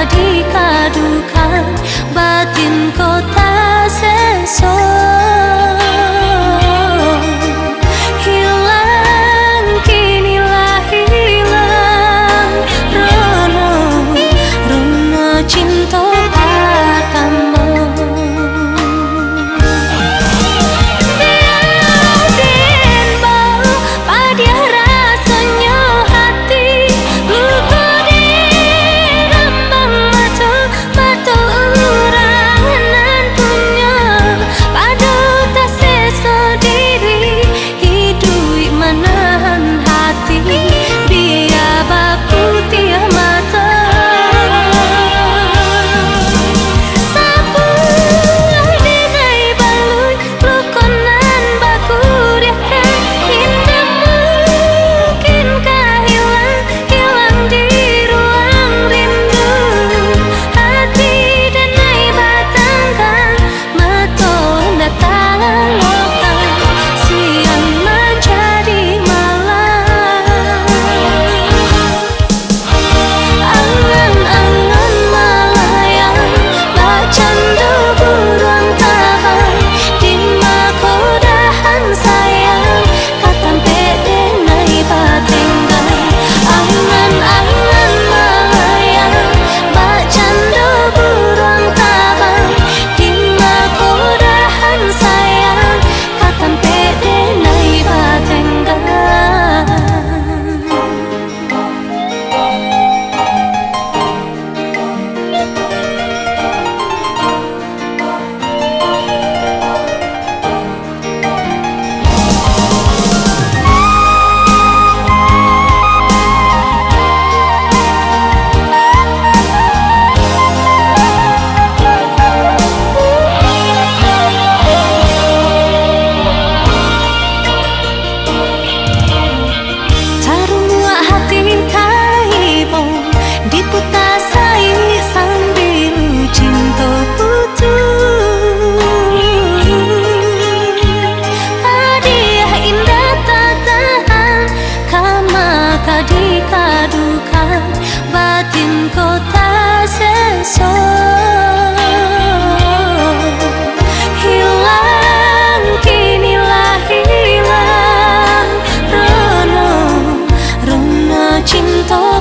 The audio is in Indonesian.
Dikadukan batin kota seso hilang, kinilah hilang rono rono cinta padamu. Den bau padia rasanya hati lupa di rambang mata mata orang nan punya pada tak sesa diri hidup menahan hati biar bapu tiap mata sapu denai balui lukonan baku diakan indah mungkinkah hilang hilang di ruang rindu hati denai batangkan mata datang lokal siang menjadi malam angan-angan melayang bacandu buruan tahan di makodahan sayang katampe denai batenggan angan-angan melayang bacandu buruan tahan di makodahan sayang katampe denai batenggan. Tarumua hati taibo diputasai sambil cinta putus hadiah indah tak tahan kama dikadukan batin kota seso hilang, kinilah hilang rono rono cinta